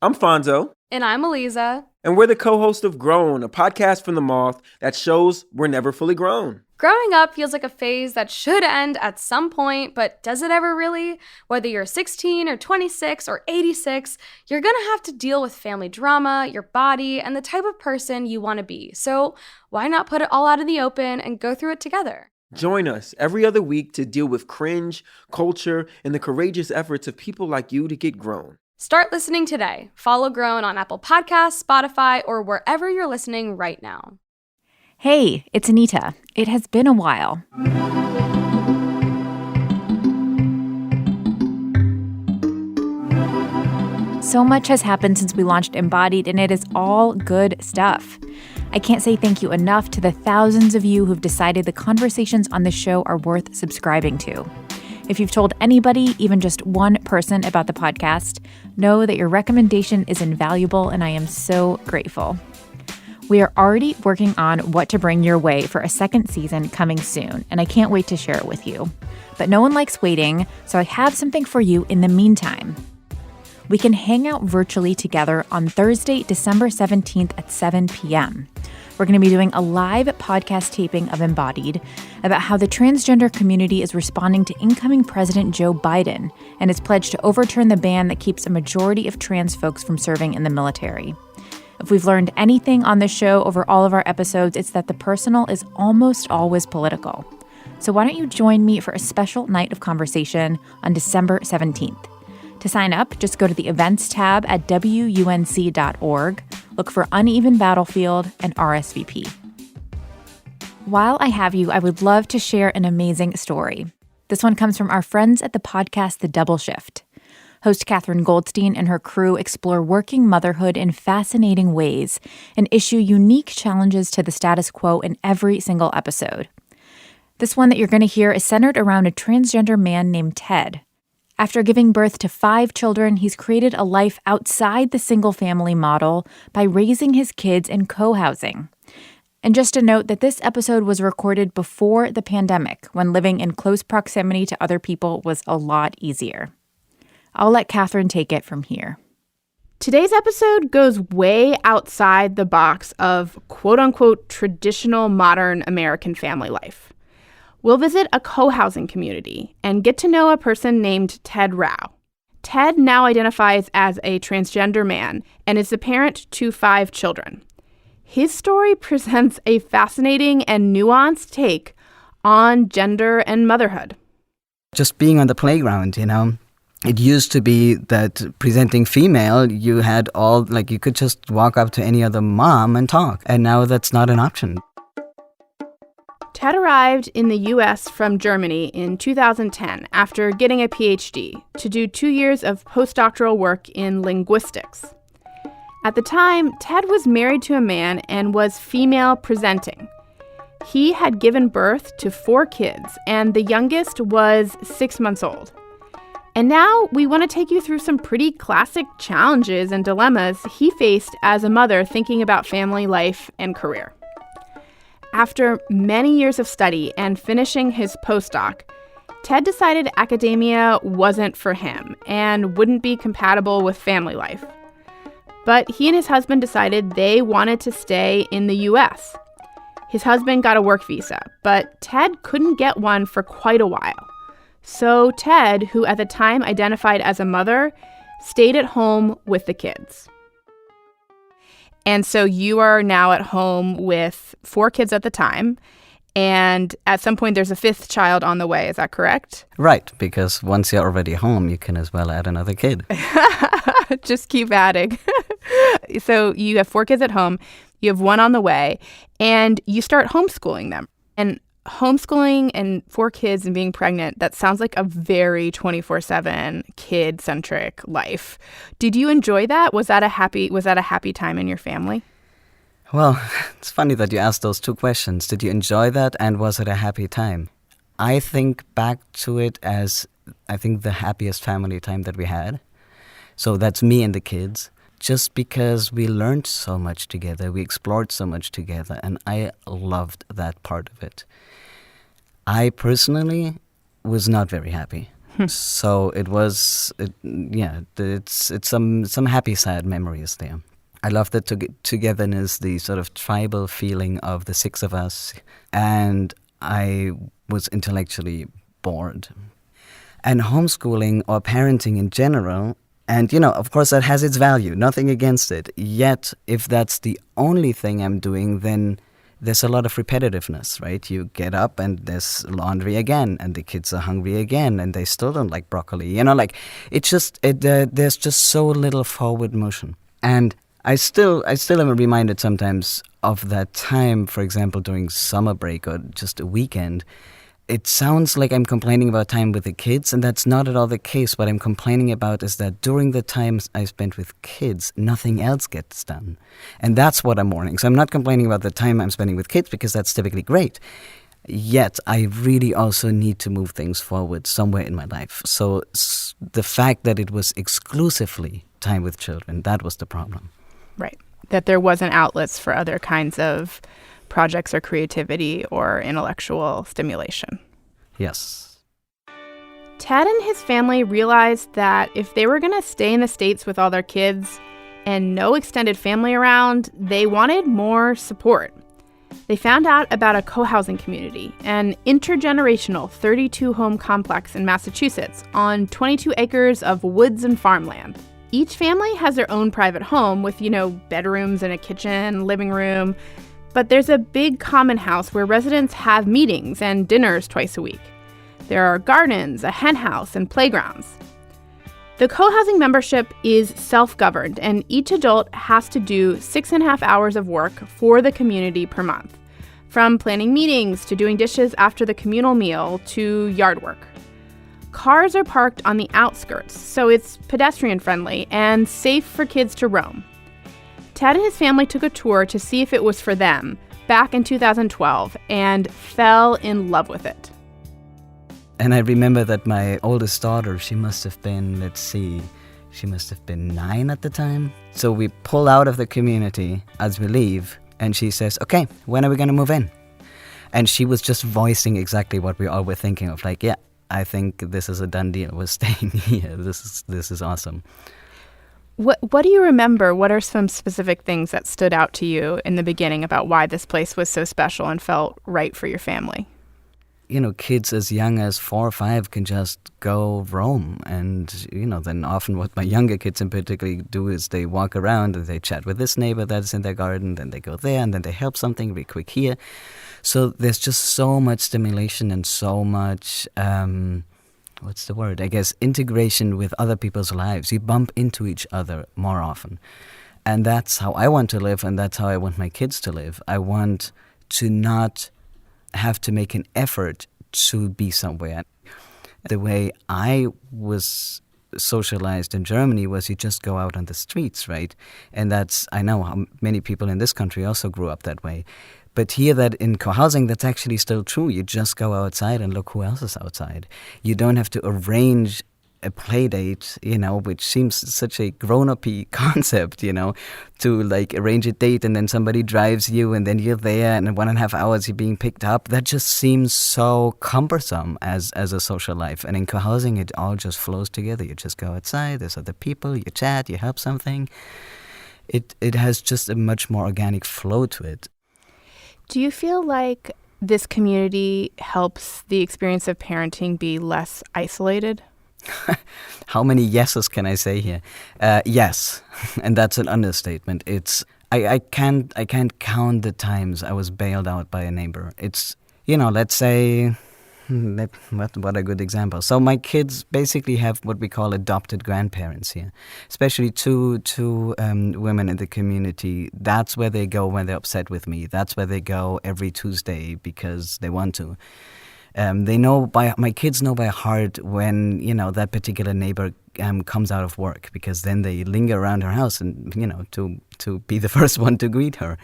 I'm Fonzo. And I'm Eliza. And we're the co-host of Grown, a podcast from the Moth that shows we're never fully grown. Growing up feels like a phase that should end at some point, but does it ever really? Whether you're 16 or 26 or 86, you're gonna have to deal with family drama, your body, and the type of person you want to be. So why not put it all out in the open and go through it together? Join us every other week to deal with cringe, culture, and the courageous efforts of people like you to get grown. Start listening today. Follow Grown on Apple Podcasts, Spotify, or wherever you're listening right now. Hey, it's Anita. It has been a while. So much has happened since we launched Embodied, and it is all good stuff. I can't say thank you enough to the thousands of you who've decided the conversations on the show are worth subscribing to. If you've told anybody, even just one person, about the podcast, know that your recommendation is invaluable, and I am so grateful. We are already working on what to bring your way for a second season coming soon, and I can't wait to share it with you. But no one likes waiting, so I have something for you in the meantime. We can hang out virtually together on Thursday, December 17th at 7 p.m. We're going to be doing a live podcast taping of Embodied about how the transgender community is responding to incoming President Joe Biden and his pledge to overturn the ban that keeps a majority of trans folks from serving in the military. If we've learned anything on this show over all of our episodes, it's that the personal is almost always political. So why don't you join me for a special night of conversation on December 17th? To sign up, just go to the events tab at WUNC.org, look for Uneven Battlefield, and RSVP. While I have you, I would love to share an amazing story. This one comes from our friends at the podcast The Double Shift. Host Katherine Goldstein and her crew explore working motherhood in fascinating ways and issue unique challenges to the status quo in every single episode. This one that you're going to hear is centered around a transgender man named Ted. After giving birth to 5 children, he's created a life outside the single-family model by raising his kids in co-housing. And just a note that this episode was recorded before the pandemic, when living in close proximity to other people was a lot easier. I'll let Katherine take it from here. Today's episode goes way outside the box of quote-unquote traditional modern American family life. We'll visit a co-housing community and get to know a person named Ted Rao. Ted now identifies as a transgender man and is the parent to 5 children. His story presents a fascinating and nuanced take on gender and motherhood. Just being on the playground, it used to be that presenting female, you had you could just walk up to any other mom and talk. And now that's not an option. Ted arrived in the U.S. from Germany in 2010 after getting a PhD to do 2 years of postdoctoral work in linguistics. At the time, Ted was married to a man and was female presenting. He had given birth to 4 kids, and the youngest was 6 months old. And now we want to take you through some pretty classic challenges and dilemmas he faced as a mother thinking about family life and career. After many years of study and finishing his postdoc, Ted decided academia wasn't for him and wouldn't be compatible with family life. But he and his husband decided they wanted to stay in the U.S. His husband got a work visa, but Ted couldn't get one for quite a while. So Ted, who at the time identified as a mother, stayed at home with the kids. And so you are now at home with 4 kids at the time, and at some point there's a 5th child on the way. Is that correct? Right, because once you're already home, you can as well add another kid. Just keep adding. So you have 4 kids at home, you have 1 on the way, and you start homeschooling them. And homeschooling and 4 kids and being pregnant, that sounds like a very 24/7 kid-centric life. Did you enjoy that? Was that a happy time in your family? Well, it's funny that you asked those 2 questions. Did you enjoy that, and was it a happy time? I think back to it as, the happiest family time that we had. So that's me and the kids. Just because we learned so much together, we explored so much together, and I loved that part of it. I personally was not very happy. So it's some happy, sad memories there. I love the togetherness, the sort of tribal feeling of the six of us, and I was intellectually bored. And homeschooling or parenting in general, and of course that has its value, nothing against it. Yet, if that's the only thing I'm doing, then there's a lot of repetitiveness, right? You get up and there's laundry again, and the kids are hungry again, and they still don't like broccoli. There's just so little forward motion. And I still am reminded sometimes of that time, for example, during summer break or just a weekend. It sounds like I'm complaining about time with the kids, and that's not at all the case. What I'm complaining about is that during the times I spent with kids, nothing else gets done. And that's what I'm mourning. So I'm not complaining about the time I'm spending with kids, because that's typically great. Yet I really also need to move things forward somewhere in my life. So the fact that it was exclusively time with children, that was the problem. Right. That there wasn't outlets for other kinds of projects or creativity or intellectual stimulation. Yes. Ted and his family realized that if they were going to stay in the States with all their kids and no extended family around, they wanted more support. They found out about a co-housing community, an intergenerational 32-home complex in Massachusetts on 22 acres of woods and farmland. Each family has their own private home with, bedrooms and a kitchen, living room. But there's a big common house where residents have meetings and dinners twice a week. There are gardens, a hen house, and playgrounds. The co-housing membership is self-governed, and each adult has to do 6.5 hours of work for the community per month, from planning meetings to doing dishes after the communal meal to yard work. Cars are parked on the outskirts, so it's pedestrian-friendly and safe for kids to roam. Ted and his family took a tour to see if it was for them back in 2012 and fell in love with it. And I remember that my oldest daughter, she must have been 9 at the time. So we pull out of the community as we leave, and she says, "Okay, when are we going to move in?" And she was just voicing exactly what we all were thinking of, like, yeah, I think this is a done deal. We're staying here. This is awesome. What do you remember? What are some specific things that stood out to you in the beginning about why this place was so special and felt right for your family? Kids as young as 4 or 5 can just go roam. And, then often what my younger kids in particular do is they walk around and they chat with this neighbor that's in their garden, then they go there and then they help something really quick here. So there's just so much stimulation and so much... integration with other people's lives. You bump into each other more often. And that's how I want to live, and that's how I want my kids to live. I want to not have to make an effort to be somewhere. The way I was socialized in Germany was you just go out on the streets, right? And I know how many people in this country also grew up that way. But here, that in co-housing, that's actually still true. You just go outside and look who else is outside. You don't have to arrange a play date, which seems such a grown-up-y concept, to arrange a date and then somebody drives you and then you're there and in 1.5 hours you're being picked up. That just seems so cumbersome as a social life. And in co-housing, it all just flows together. You just go outside, there's other people, you chat, you help something. It has just a much more organic flow to it. Do you feel like this community helps the experience of parenting be less isolated? How many yeses can I say here? Yes, and that's an understatement. I can't count the times I was bailed out by a neighbor. It's, let's say... What a good example. So my kids basically have what we call adopted grandparents here, especially two women in the community. That's where they go when they're upset with me. That's where they go every Tuesday because they want to. My kids know by heart when, that particular neighbor comes out of work, because then they linger around her house and, to be the first one to greet her.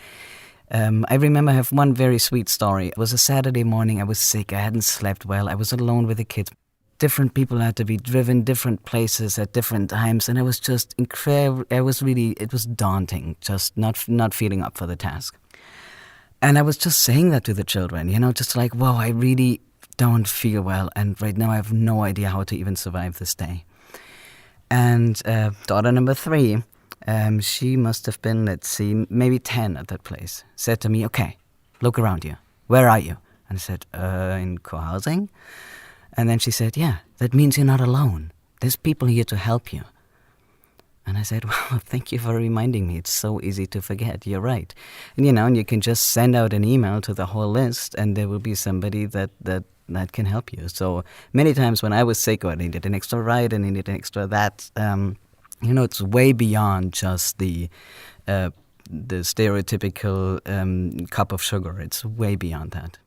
I remember I have one very sweet story. It was a Saturday morning. I was sick. I hadn't slept well. I was alone with the kids. Different people had to be driven different places at different times. And it was just incredible. It was daunting, just not feeling up for the task. And I was just saying that to the children, just like, whoa, I really don't feel well, and right now I have no idea how to even survive this day. And daughter number 3, she must have been, maybe 10 at that place, said to me, okay, look around you. Where are you? And I said, in co-housing. And then she said, yeah, that means you're not alone. There's people here to help you. And I said, well, thank you for reminding me. It's so easy to forget. You're right. And, and you can just send out an email to the whole list and there will be somebody that can help you. So many times when I was sick, or I needed an extra ride and I needed an extra that, it's way beyond just the stereotypical cup of sugar. It's way beyond that.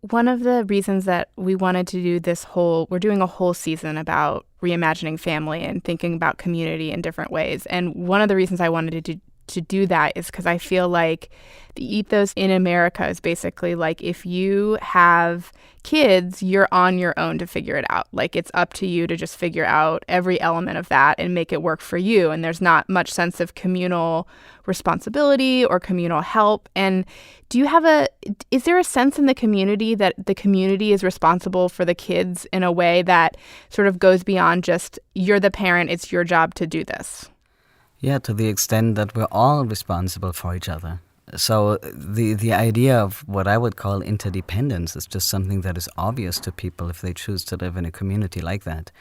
One of the reasons that we wanted to do we're doing a whole season about reimagining family and thinking about community in different ways. And one of the reasons I wanted to do that is because I feel like the ethos in America is basically like, if you have kids, you're on your own to figure it out. Like, it's up to you to just figure out every element of that and make it work for you. And there's not much sense of communal responsibility or communal help. And is there a sense in the community that the community is responsible for the kids in a way that sort of goes beyond just, you're the parent, it's your job to do this? Yeah, to the extent that we're all responsible for each other. So the idea of what I would call interdependence is just something that is obvious to people if they choose to live in a community like that.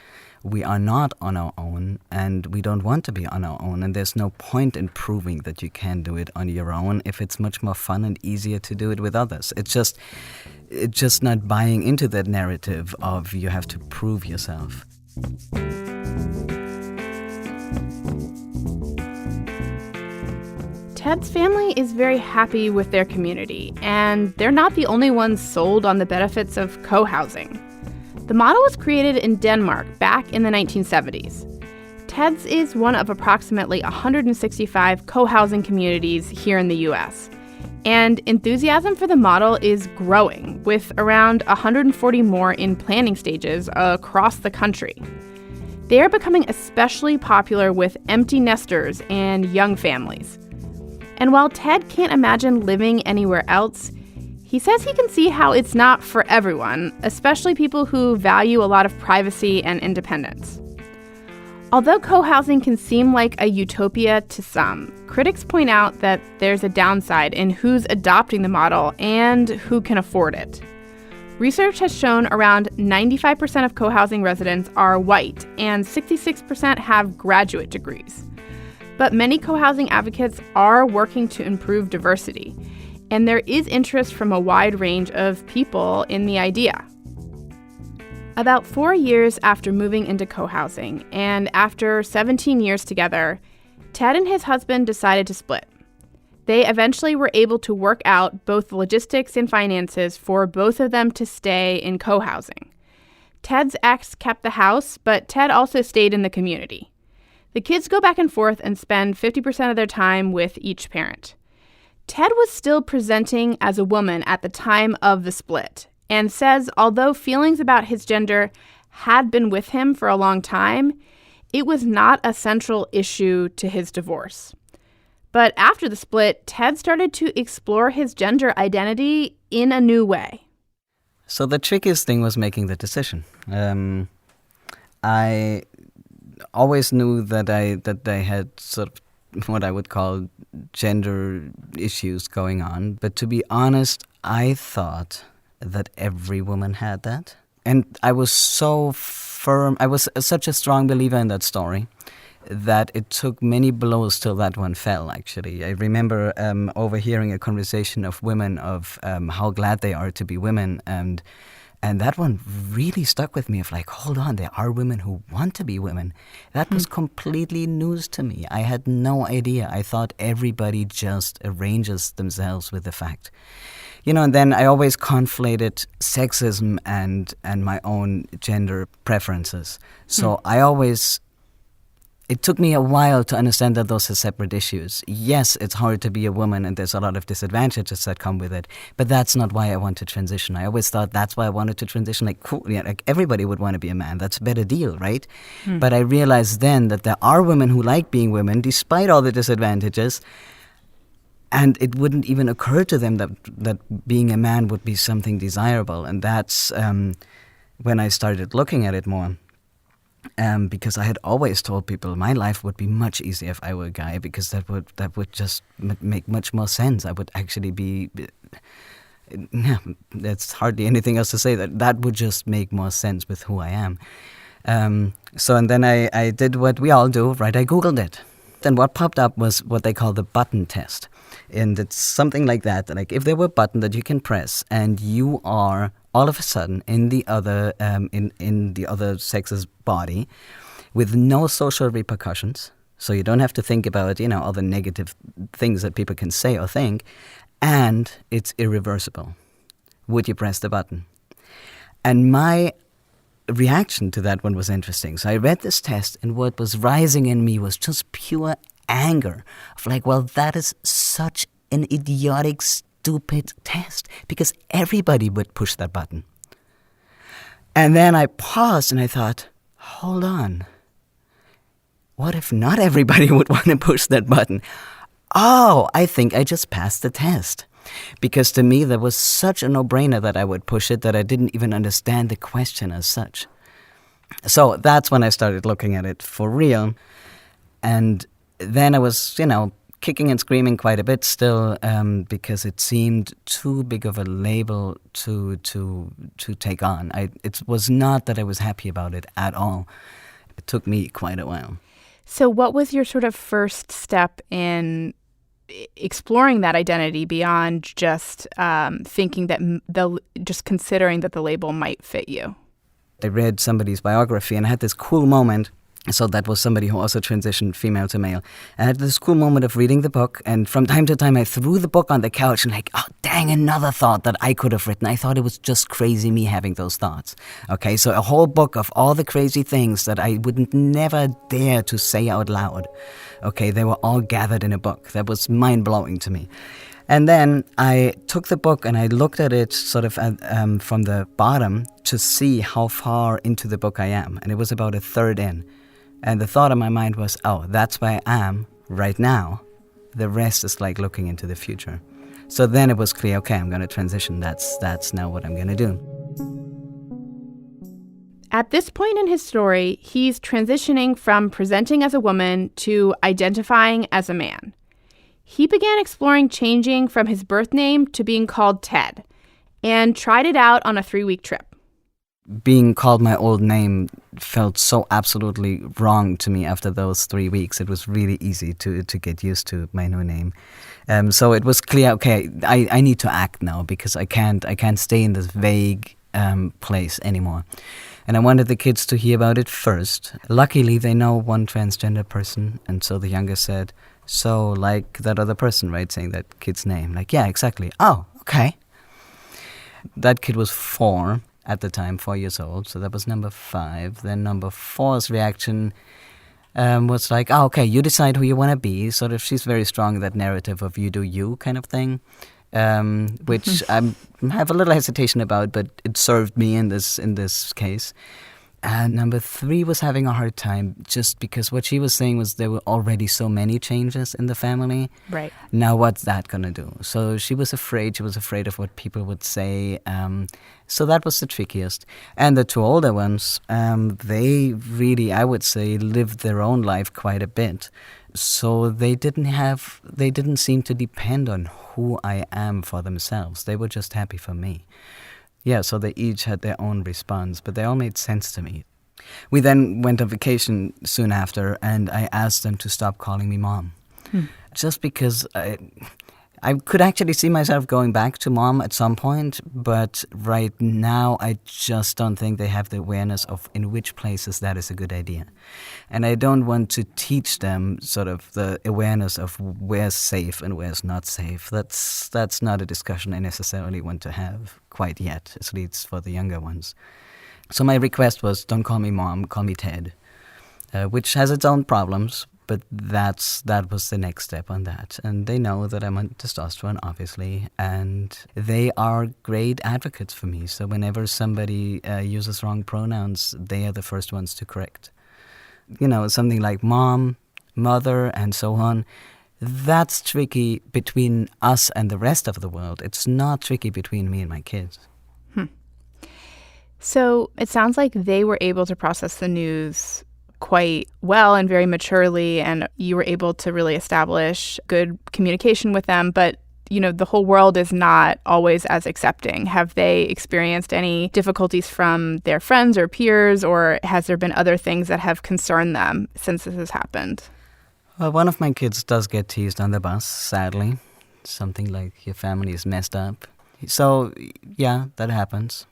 We are not on our own, and we don't want to be on our own, and there's no point in proving that you can do it on your own if it's much more fun and easier to do it with others. It's just not buying into that narrative of you have to prove yourself. Ted's family is very happy with their community, and they're not the only ones sold on the benefits of co-housing. The model was created in Denmark back in the 1970s. Ted's is one of approximately 165 co-housing communities here in the U.S., and enthusiasm for the model is growing, with around 140 more in planning stages across the country. They are becoming especially popular with empty nesters and young families. And while Ted can't imagine living anywhere else, he says he can see how it's not for everyone, especially people who value a lot of privacy and independence. Although co-housing can seem like a utopia to some, critics point out that there's a downside in who's adopting the model and who can afford it. Research has shown around 95% of co-housing residents are white and 66% have graduate degrees. But many co-housing advocates are working to improve diversity, and there is interest from a wide range of people in the idea. About 4 years after moving into co-housing, and after 17 years together, Ted and his husband decided to split. They eventually were able to work out both the logistics and finances for both of them to stay in co-housing. Ted's ex kept the house, but Ted also stayed in the community. The kids go back and forth and spend 50% of their time with each parent. Ted was still presenting as a woman at the time of the split, and says although feelings about his gender had been with him for a long time, it was not a central issue to his divorce. But after the split, Ted started to explore his gender identity in a new way. So the trickiest thing was making the decision. I always knew that I had sort of what I would call gender issues going on. But to be honest, I thought that every woman had that. And I was so firm, I was such a strong believer in that story that it took many blows till that one fell, actually. I remember overhearing a conversation of women of how glad they are to be women, and that one really stuck with me of like, hold on, there are women who want to be women. That was completely news to me. I had no idea. I thought everybody just arranges themselves with the fact. And then I always conflated sexism and my own gender preferences. So it took me a while to understand that those are separate issues. Yes, it's hard to be a woman and there's a lot of disadvantages that come with it, but that's not why I want to transition. I always thought that's why I wanted to transition. Like, cool, yeah, like everybody would want to be a man. That's a better deal, right? But I realized then that there are women who like being women despite all the disadvantages. And it wouldn't even occur to them that being a man would be something desirable. And that's when I started looking at it more. Because I had always told people my life would be much easier if I were a guy, because that would just make much more sense. I would actually be... That's hardly anything else to say. That would just make more sense with who I am. And then I did what we all do, right? I Googled it. And what popped up was what they call the button test. And it's something like that. Like if there were a button that you can press and you are all of a sudden in the other in the other sex's body with no social repercussions. So you don't have to think about, all the negative things that people can say or think. And it's irreversible. Would you press the button? And my reaction to that one was interesting. So I read this test, and what was rising in me was just pure anger of like, well, that is such an idiotic, stupid test, because everybody would push that button. And then I paused and I thought, hold on. What if not everybody would want to push that button? Oh, I think I just passed the test. Because to me, that was such a no-brainer that I would push it that I didn't even understand the question as such. So that's when I started looking at it for real. And then I was, kicking and screaming quite a bit still, because it seemed too big of a label to take on. It was not that I was happy about it at all. It took me quite a while. So what was your sort of first step in exploring that identity beyond just thinking that just considering that the label might fit you? I read somebody's biography and I had this cool moment. So that was somebody who also transitioned female to male. I had this cool moment of reading the book, and from time to time I threw the book on the couch and oh dang, another thought that I could have written. I thought it was just crazy me having those thoughts. Okay, so a whole book of all the crazy things that I wouldn't never dare to say out loud. Okay, they were all gathered in a book. That was mind-blowing to me. And then I took the book and I looked at it sort of from the bottom to see how far into the book I am. And it was about a third in. And the thought in my mind was, oh, that's where I am right now. The rest is like looking into the future. So then it was clear, okay, I'm going to transition. That's now what I'm going to do. At this point in his story, he's transitioning from presenting as a woman to identifying as a man. He began exploring changing from his birth name to being called Ted, and tried it out on a 3-week trip. Being called my old name felt so absolutely wrong to me after those 3 weeks. It was really easy to get used to my new name. So it was clear, okay, I need to act now because I can't stay in this vague place anymore. And I wanted the kids to hear about it first. Luckily, they know one transgender person, and so the youngest said, so like that other person, right, saying that kid's name. Like, yeah, exactly. Oh, okay. That kid was 4 at the time, 4 years old, so that was number 5. Then number 4's reaction was like, oh, okay, you decide who you want to be. Sort of, she's very strong in that narrative of you do you kind of thing, which I have a little hesitation about, but it served me in this case. And number 3 was having a hard time just because what she was saying was there were already so many changes in the family. Right. Now what's that going to do? So she was afraid. She was afraid of what people would say. So that was the trickiest. And the 2 older ones, they really, I would say, lived their own life quite a bit. So they didn't seem to depend on who I am for themselves. They were just happy for me. Yeah, so they each had their own response, but they all made sense to me. We then went on vacation soon after, and I asked them to stop calling me Mom. Just because I could actually see myself going back to Mom at some point, but right now I just don't think they have the awareness of in which places that is a good idea. And I don't want to teach them sort of the awareness of where's safe and where's not safe. That's not a discussion I necessarily want to have quite yet, at least for the younger ones. So my request was, don't call me Mom, call me Ted, which has its own problems. But that was the next step on that. And they know that I'm on testosterone, obviously, and they are great advocates for me. So whenever somebody uses wrong pronouns, they are the first ones to correct. You know, something like mom, mother, and so on, That's tricky between us and the rest of the world. It's not tricky between me and my kids. So it sounds like they were able to process the news quite well and very maturely, and you were able to really establish good communication with them. But, the whole world is not always as accepting. Have they experienced any difficulties from their friends or peers, or has there been other things that have concerned them since this has happened? Well, one of my kids does get teased on the bus, sadly. Something like, your family is messed up. So, yeah, that happens.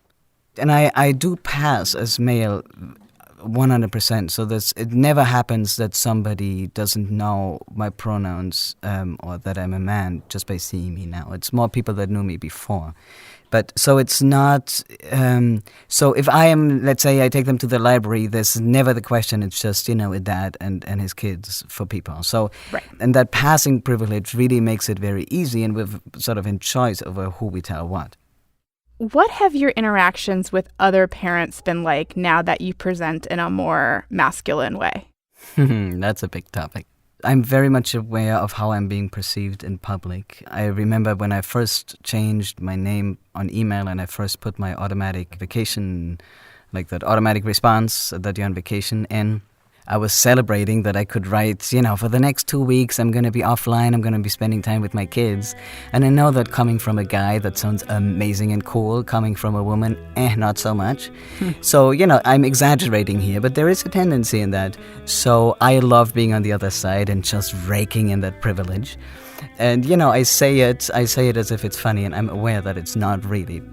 And I do pass as male 100%. So it never happens that somebody doesn't know my pronouns or that I'm a man just by seeing me now. It's more people that knew me before. But so it's not, so if I am, let's say I take them to the library, there's never the question, it's just, a dad and his kids for people. So, right. And that passing privilege really makes it very easy, and we're sort of in choice over who we tell what. What have your interactions with other parents been like now that you present in a more masculine way? That's a big topic. I'm very much aware of how I'm being perceived in public. I remember when I first changed my name on email and I first put my automatic vacation, like that automatic response that you're on vacation in, I was celebrating that I could write, for the next 2 weeks, I'm going to be offline, I'm going to be spending time with my kids. And I know that coming from a guy, that sounds amazing and cool. Coming from a woman, not so much. So, I'm exaggerating here, but there is a tendency in that. So I love being on the other side and just raking in that privilege. And, I say it as if it's funny, and I'm aware that it's not really.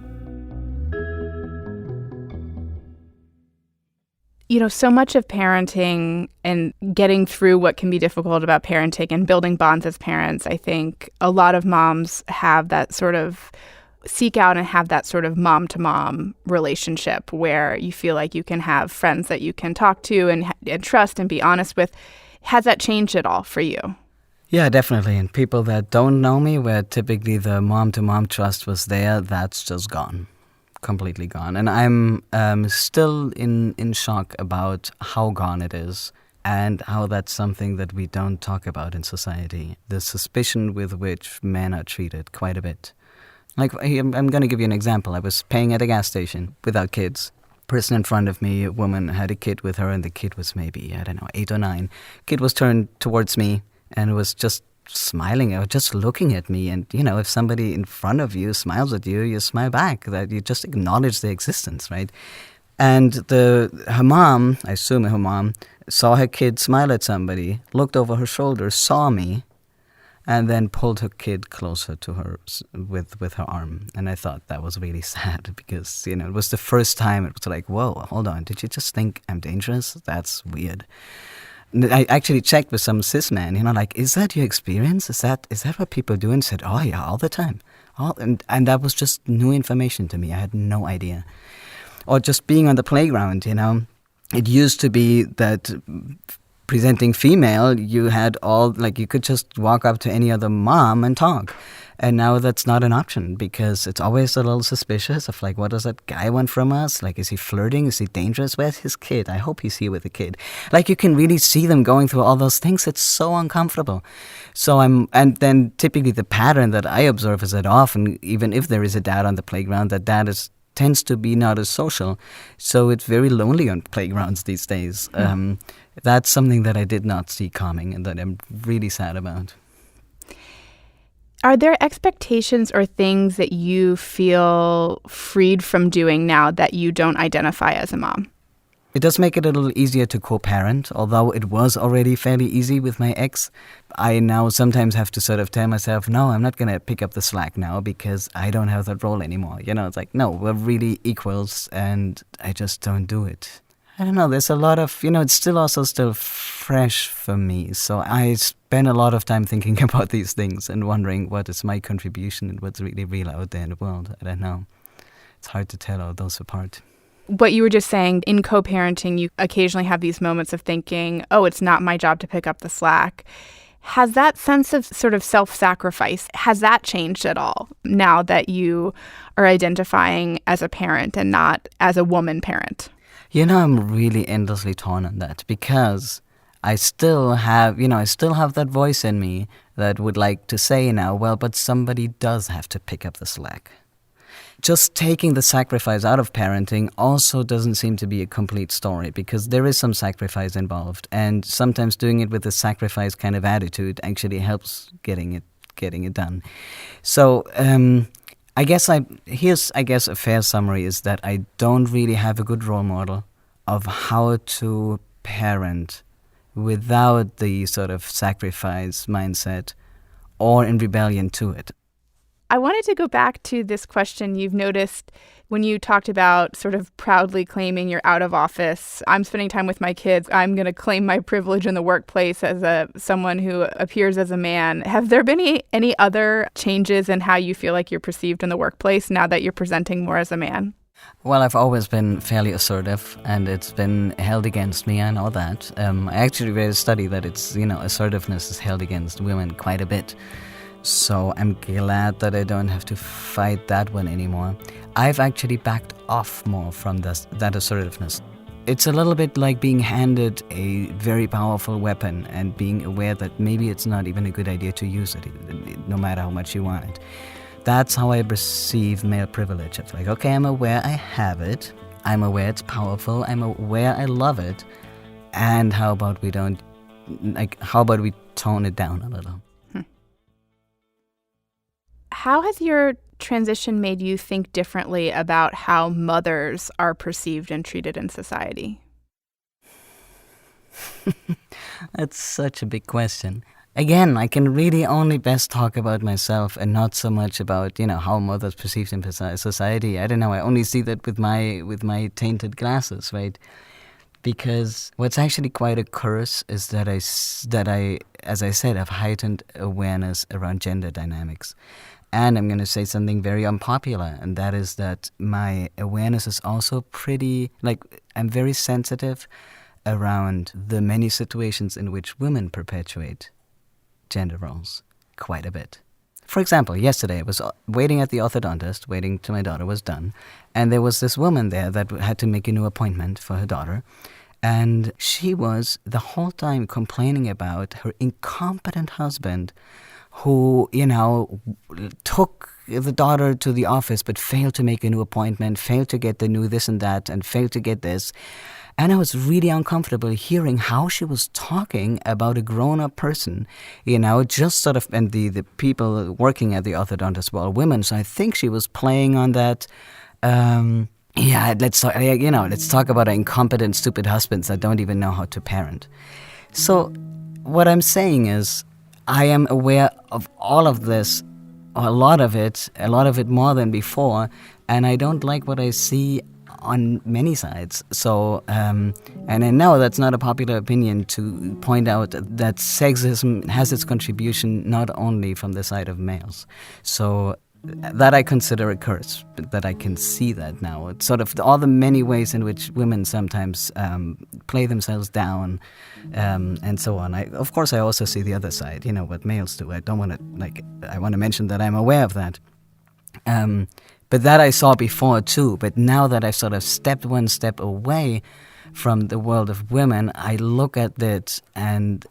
So much of parenting and getting through what can be difficult about parenting and building bonds as parents, I think a lot of moms have that sort of seek out and have that sort of mom-to-mom relationship where you feel like you can have friends that you can talk to and trust and be honest with. Has that changed at all for you? Yeah, definitely. And people that don't know me, where typically the mom-to-mom trust was there, that's just gone. Completely gone. And I'm still in shock about how gone it is and how that's something that we don't talk about in society. The suspicion with which men are treated quite a bit. Like, I'm going to give you an example. I was paying at a gas station without kids. Person in front of me, a woman, had a kid with her, and the kid was maybe, 8 or 9. Kid was turned towards me and was just smiling or just looking at me. And, if somebody in front of you smiles at you, you smile back. That you just acknowledge their existence, right? And her mom, I assume her mom, saw her kid smile at somebody, looked over her shoulder, saw me, and then pulled her kid closer to her with her arm. And I thought that was really sad because, it was the first time it was like, whoa, hold on, did you just think I'm dangerous? That's weird. I actually checked with some cis men, is that your experience? Is that what people do? And said, oh yeah, all the time. And that was just new information to me. I had no idea. Or just being on the playground, it used to be that presenting female, you had you could just walk up to any other mom and talk. And now that's not an option because it's always a little suspicious of what does that guy want from us? Is he flirting? Is he dangerous? Where's his kid? I hope he's here with a kid. You can really see them going through all those things. It's so uncomfortable. So and then typically the pattern that I observe is that often, even if there is a dad on the playground, that dad tends to be not as social. So it's very lonely on playgrounds these days. That's something that I did not see coming and that I'm really sad about. Are there expectations or things that you feel freed from doing now that you don't identify as a mom? It does make it a little easier to co-parent, although it was already fairly easy with my ex. I now sometimes have to sort of tell myself, no, I'm not going to pick up the slack now because I don't have that role anymore. It's like, no, we're really equals and I just don't do it. I don't know, there's a lot of, it's still fresh for me. So I spend a lot of time thinking about these things and wondering what is my contribution and what's really real out there in the world. I don't know. It's hard to tell all those apart. What you were just saying, in co-parenting, you occasionally have these moments of thinking, oh, it's not my job to pick up the slack. Has that sense of sort of self-sacrifice, has that changed at all now that you are identifying as a parent and not as a woman parent? I'm really endlessly torn on that because I still have that voice in me that would like to say now, well, but somebody does have to pick up the slack. Just taking the sacrifice out of parenting also doesn't seem to be a complete story, because there is some sacrifice involved, and sometimes doing it with a sacrifice kind of attitude actually helps getting it done. So I guess a fair summary is that I don't really have a good role model of how to parent without the sort of sacrifice mindset or in rebellion to it. I wanted to go back to this question you've noticed when you talked about sort of proudly claiming you're out of office. I'm spending time with my kids. I'm going to claim my privilege in the workplace as someone who appears as a man. Have there been any other changes in how you feel like you're perceived in the workplace now that you're presenting more as a man? Well, I've always been fairly assertive, and it's been held against me. I know that. I actually read a study that assertiveness is held against women quite a bit. So I'm glad that I don't have to fight that one anymore. I've actually backed off more from that assertiveness. It's a little bit like being handed a very powerful weapon and being aware that maybe it's not even a good idea to use it, no matter how much you want it. That's how I perceive male privilege. It's like, okay, I'm aware I have it. I'm aware it's powerful. I'm aware I love it. And how about we tone it down a little? How has your transition made you think differently about how mothers are perceived and treated in society? That's such a big question. Again, I can really only best talk about myself and not so much about, how mothers perceived in society. I don't know. I only see that with my tainted glasses, right? Because what's actually quite a curse is that I, as I said, have heightened awareness around gender dynamics. And I'm going to say something very unpopular, and that is that my awareness is also I'm very sensitive around the many situations in which women perpetuate gender roles quite a bit. For example, yesterday I was waiting at the orthodontist, waiting till my daughter was done, and there was this woman there that had to make a new appointment for her daughter, and she was the whole time complaining about her incompetent husband who, took the daughter to the office but failed to make a new appointment, failed to get the new this and that, and failed to get this. And I was really uncomfortable hearing how she was talking about a grown-up person, just sort of, and the people working at the orthodontist were all women, so I think she was playing on that, let's talk about our incompetent, stupid husbands that don't even know how to parent. So what I'm saying is, I am aware of all of this, or a lot of it more than before, and I don't like what I see on many sides. So, and I know that's not a popular opinion to point out that sexism has its contribution not only from the side of males. So that I consider a curse, that I can see that now. It's sort of all the many ways in which women sometimes play themselves down, and so on. Of course, I also see the other side, what males do. I want to mention that I'm aware of that. But that I saw before too. But now that I've sort of stepped one step away from the world of women, I look at it and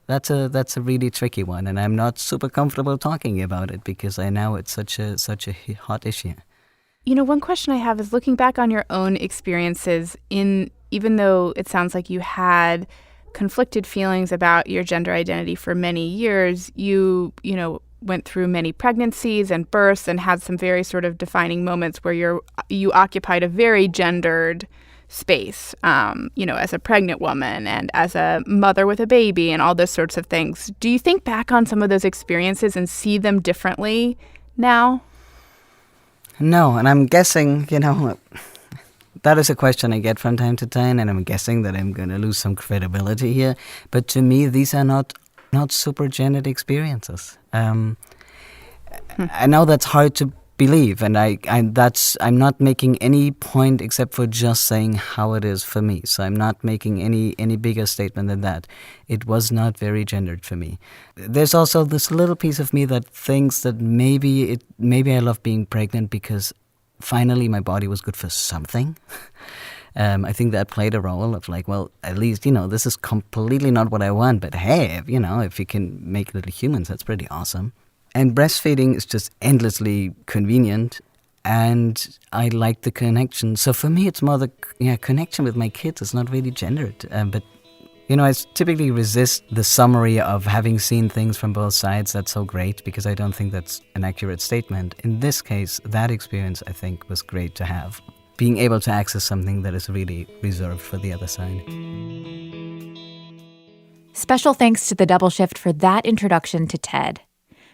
that's a really tricky one, and I'm not super comfortable talking about it because I know it's such a hot issue. One question I have is looking back on your own experiences even though it sounds like you had conflicted feelings about your gender identity for many years, you went through many pregnancies and births and had some very sort of defining moments where you occupied a very gendered space, as a pregnant woman and as a mother with a baby and all those sorts of things. Do you think back on some of those experiences and see them differently now? No, and I'm guessing, that is a question I get from time to time, and I'm guessing that I'm going to lose some credibility here. But to me, these are not super gendered experiences. I know that's hard to believe, and I'm not making any point except for just saying how it is for me. So I'm not making any bigger statement than that. It was not very gendered for me. There's also this little piece of me that thinks that maybe I love being pregnant because finally my body was good for something. I think that played a role of like, well, at least, this is completely not what I want, but hey, if you can make little humans, that's pretty awesome. And breastfeeding is just endlessly convenient, and I like the connection. So for me, it's more the connection with my kids. It's not really gendered, but I typically resist the summary of having seen things from both sides. That's so great, because I don't think that's an accurate statement. In this case, that experience, I think, was great to have. Being able to access something that is really reserved for the other side. Special thanks to The Double Shift for that introduction to TED.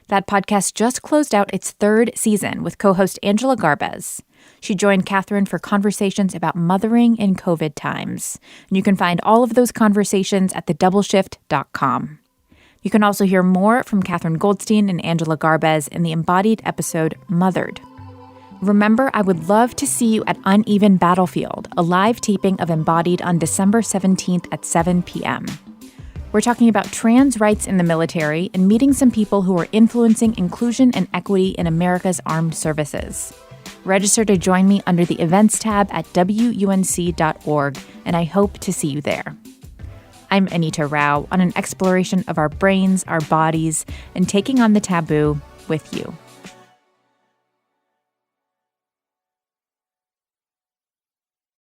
That podcast just closed out its 3rd season with co-host Angela Garbez. She joined Catherine for conversations about mothering in COVID times. And you can find all of those conversations at thedoubleshift.com. You can also hear more from Catherine Goldstein and Angela Garbez in the embodied episode Mothered. Remember, I would love to see you at Uneven Battlefield, a live taping of Embodied on December 17th at 7 p.m. We're talking about trans rights in the military and meeting some people who are influencing inclusion and equity in America's armed services. Register to join me under the events tab at WUNC.org, and I hope to see you there. I'm Anita Rao on an exploration of our brains, our bodies, and taking on the taboo with you.